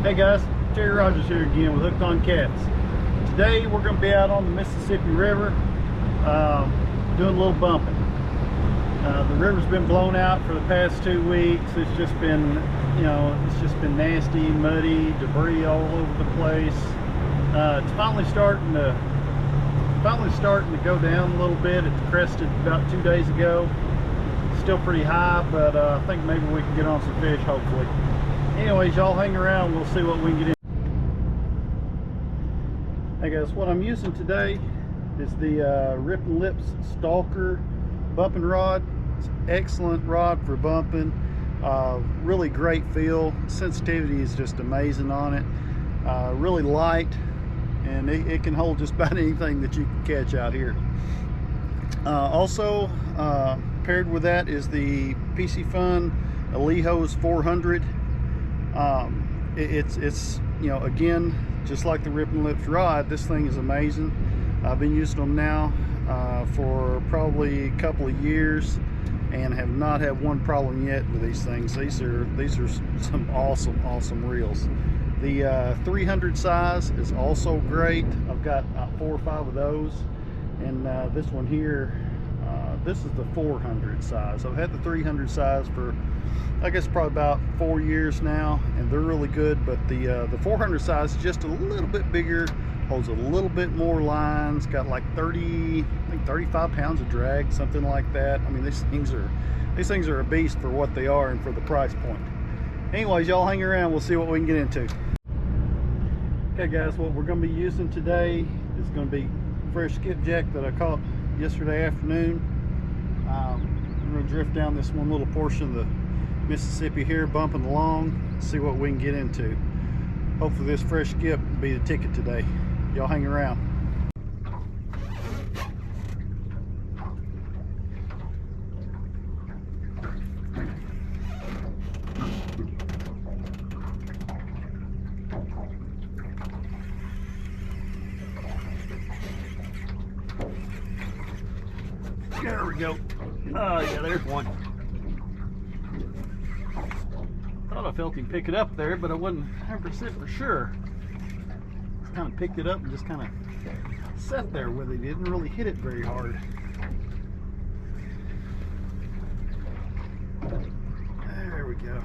Hey guys, Terry Rogers here again with Hooked on Cats. Today we're going to be out on the Mississippi River doing a little bumping. The river's been blown out for the past 2 weeks. It's just been, it's just been nasty, muddy, debris all over the place. It's finally starting to go down a little bit. It crested about 2 days ago. Still pretty high, but I think maybe we can get on some fish hopefully. Anyways, y'all hang around, we'll see what we can get in. Hey guys, what I'm using today is the Rip and Lips Stalker bumping rod. It's an excellent rod for bumping. Really great feel. Sensitivity is just amazing on it. Really light, and it can hold just about anything that you can catch out here. Also paired with that is the PC Fun Alejos 400. It's again, just like the Rip and Lips rod, this thing is amazing. I've been using them now for probably a couple of years and have not had one problem yet with these things. These are some awesome reels. The 300 size is also great. I've got 4 or 5 of those, and this one here, this is the 400 size. I've had the 300 size for, I guess, probably about 4 years now, and they're really good. But the 400 size is just a little bit bigger, holds a little bit more lines, got like 35 pounds of drag, something like that. I mean, these things are a beast for what they are and for the price point. Anyways, y'all hang around, we'll see what we can get into. Okay guys, what we're going to be using today is going to be fresh skipjack that I caught yesterday afternoon. I'm going to drift down this one little portion of the Mississippi here, bumping along, see what we can get into. Hopefully this fresh skip will be the ticket today. Y'all hang around. There we go. Oh yeah, there's one. Thought I felt him pick it up there, but I wasn't 100% for sure. Just kind of picked it up and just kind of sat there with it. He didn't really hit it very hard. There we go.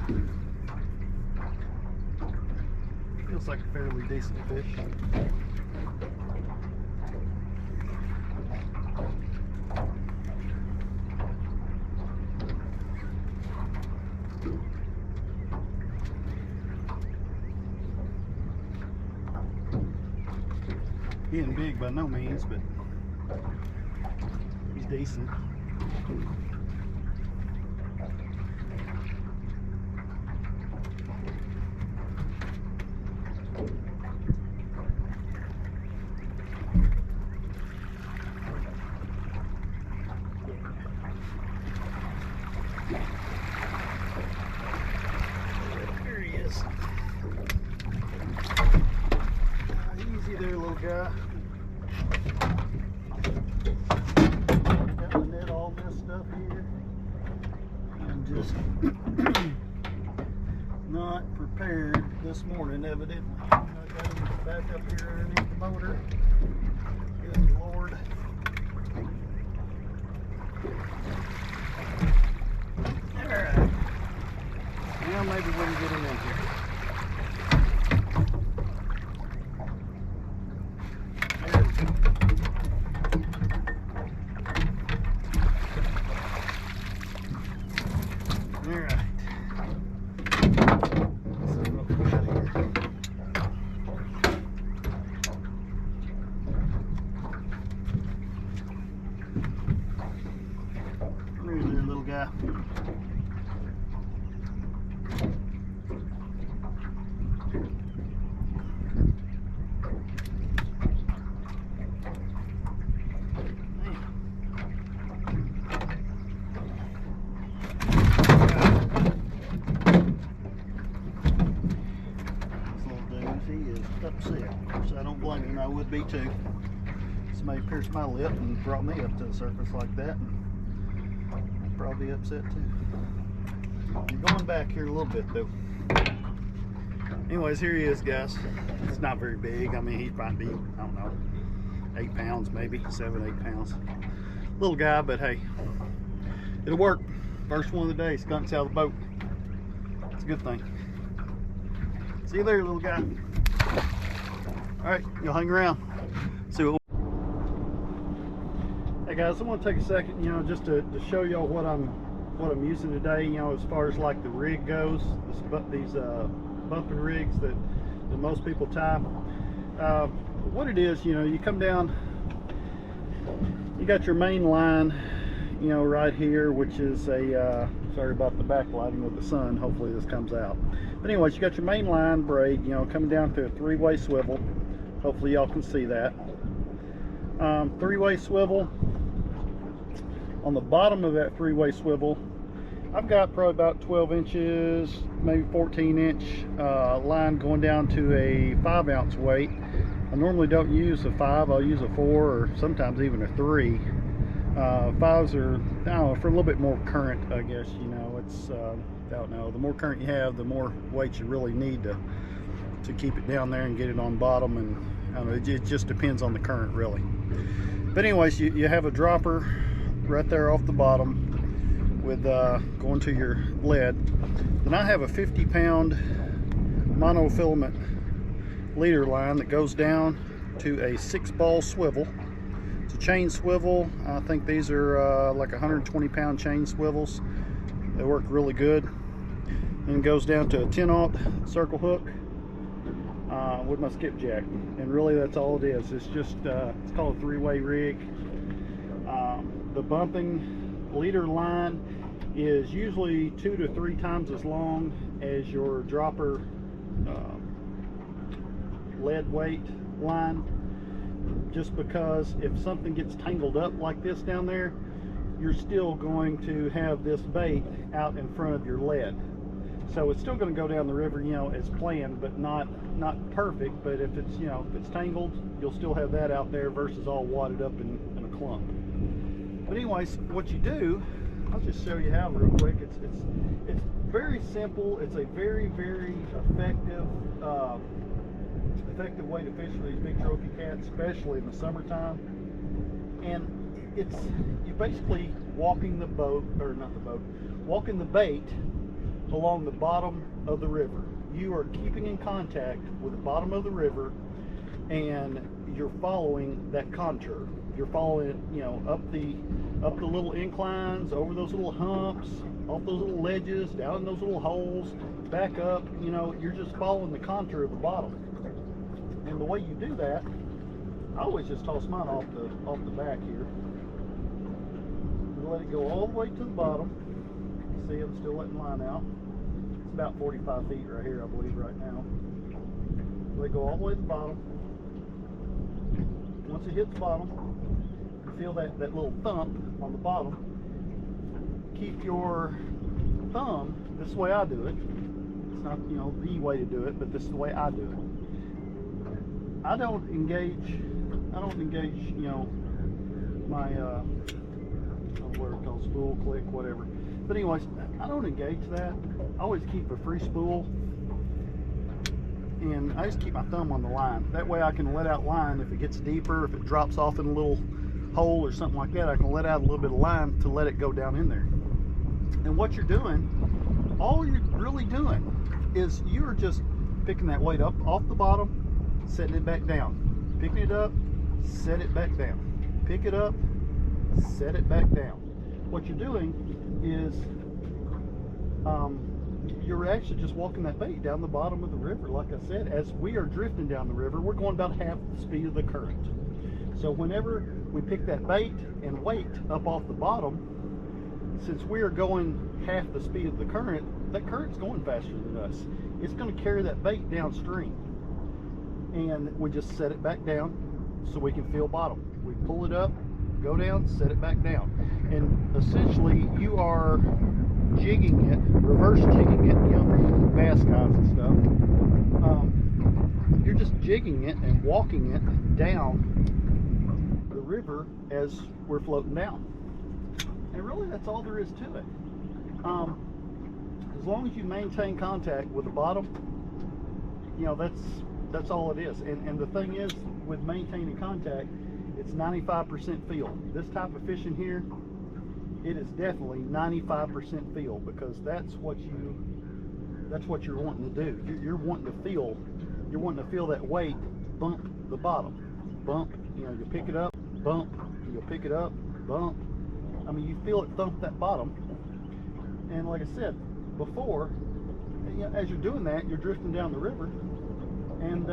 Feels like a fairly decent fish. He ain't big by no means, but he's decent. There he is. Easy there, little guy. Got the net all messed up here. I'm just not prepared this morning, evidently. I got him back up here underneath the motor. Good Lord. Alright. Now maybe we can get him in here. Guy. He is upset. Of course, I don't blame him. I would be too. Somebody pierced my lip and brought me up to the surface like that. I'd probably be upset too. I'm going back here a little bit though. Anyways, here he is, guys. It's not very big. I mean, he might be, I don't know, 8 pounds maybe, 7, 8 pounds. Little guy, but hey, it'll work. First one of the day, skunks out of the boat. It's a good thing. See you later, little guy. All right, you'll hang around. See what. Hey guys, I want to take a second, just to show y'all what I'm using today. As far as like the rig goes, these bumping rigs that most people tie. What it is, you come down, you got your main line, right here, which is a sorry about the backlighting with the sun. Hopefully this comes out. But anyways, you got your main line braid, coming down to a 3-way swivel. Hopefully y'all can see that. 3-way swivel. On the bottom of that 3-way swivel, I've got probably about 12 inches, maybe 14-inch line going down to a 5-ounce weight. I normally don't use a 5, I'll use a 4 or sometimes even a 3. 5s are, I don't know, for a little bit more current, I guess. It's I don't know, the more current you have, the more weight you really need to keep it down there and get it on bottom. And I don't know, it just depends on the current, really. But anyways, you have a dropper right there off the bottom with going to your lead. Then I have a 50-pound monofilament leader line that goes down to a 6-ball swivel. It's a chain swivel. I think these are like 120-pound chain swivels. They work really good. And goes down to a 10-aught circle hook with my skipjack. And really that's all it is. It's just it's called a 3-way rig. The bumping leader line is usually 2 to 3 times as long as your dropper lead weight line, just because if something gets tangled up like this down there, you're still going to have this bait out in front of your lead. So it's still going to go down the river, as planned, but not perfect. But if it's if it's tangled, you'll still have that out there versus all wadded up in a clump. But anyways, what you do, I'll just show you how real quick. It's very simple. It's a very effective way to fish for these big trophy cats, especially in the summertime. And you're basically walking the boat, or not the boat, walking the bait along the bottom of the river. You are keeping in contact with the bottom of the river, and you're following that contour. You're following it, up the little inclines, over those little humps, off those little ledges, down in those little holes, back up. You're just following the contour of the bottom. And the way you do that, I always just toss mine off the back here. Let it go all the way to the bottom. See, I'm still letting line out. It's about 45 feet right here, I believe, right now. Let it go all the way to the bottom. Once it hits the bottom, you feel that little thump on the bottom. Keep your thumb, this is the way I do it. It's not, the way to do it, but this is the way I do it. I don't engage, my, what it's called, spool, click, whatever. But anyways, I don't engage that. I always keep a free spool, and I just keep my thumb on the line. That way I can let out line if it gets deeper, if it drops off in a little hole or something like that, I can let out a little bit of line to let it go down in there. And what you're doing, all you're really doing is you're just picking that weight up off the bottom, setting it back down, picking it up, set it back down, pick it up, set it back down. What you're doing is you're actually just walking that bait down the bottom of the river. Like I said, as we are drifting down the river, we're going about half the speed of the current. So whenever we pick that bait and weight up off the bottom, since we are going half the speed of the current, that current's going faster than us. It's going to carry that bait downstream. And we just set it back down so we can feel bottom. We pull it up, go down, set it back down. And essentially you are jigging it, reverse jigging it, for bass guys and stuff. You're just jigging it and walking it down the river as we're floating down. And really that's all there is to it. As long as you maintain contact with the bottom you know, that's all it is. And the thing is, with maintaining contact, it's 95% feel. This type of fishing here, it is definitely 95% feel, because that's what you're wanting to do. You're wanting to feel that weight bump the bottom, bump. You know, you pick it up, bump. You'll pick it up, bump. I mean, you feel it thump that bottom. And like I said before, you know, as you're doing that, you're drifting down the river, and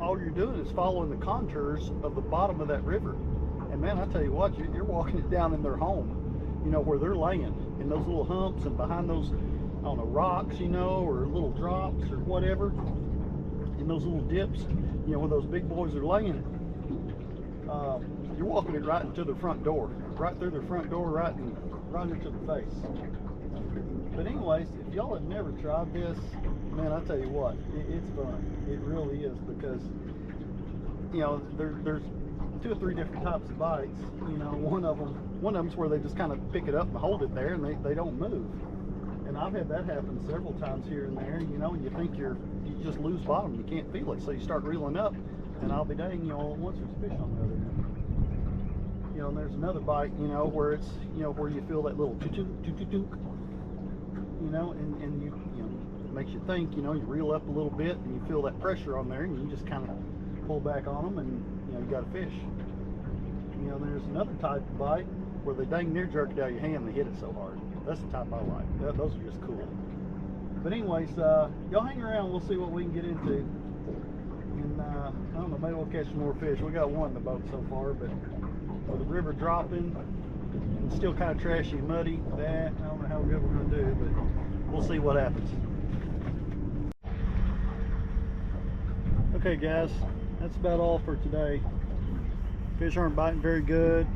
all you're doing is following the contours of the bottom of that river. And man, I tell you what, you're walking it down in their home, you know, where they're laying in those little humps and behind those, I don't know, rocks, you know, or little drops or whatever, in those little dips, you know, where those big boys are laying. You're walking it right into the front door, right through the front door, right into the face. But anyways, if y'all have never tried this, man, I tell you what, it's fun. It really is, because, you know, there's 2 or 3 different types of bites. You know, one of them's where they just kind of pick it up and hold it there, and they don't move. And I've had that happen several times here and there. You know, and you think you just lose bottom, you can't feel it, so you start reeling up, and I'll be dang, you know, all at once there's a fish on the other end. You know, and there's another bite, you know, where it's, you know, where you feel that little toot toot toot toot toot, you know, and you know, it makes you think, you know, you reel up a little bit and you feel that pressure on there, and you just kind of pull back on them, and you know, you got a fish. You know, there's another type of bite where they dang near jerk it out of your hand and they hit it so hard. That's the type I like. Those are just cool. But anyways, y'all hang around, we'll see what we can get into. And I don't know, maybe we'll catch some more fish. We got one in the boat so far, but with the river dropping and still kind of trashy and muddy, I don't know how good we're going to do, but we'll see what happens. Okay guys, that's about all for today. Fish aren't biting very good,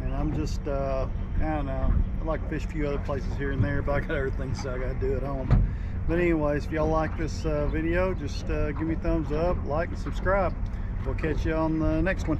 and I'm just, I don't know, I'd like to fish a few other places here and there, but I got other things I got to do at home. But anyways, if y'all like this video, just give me a thumbs up, like, and subscribe. We'll catch you on the next one.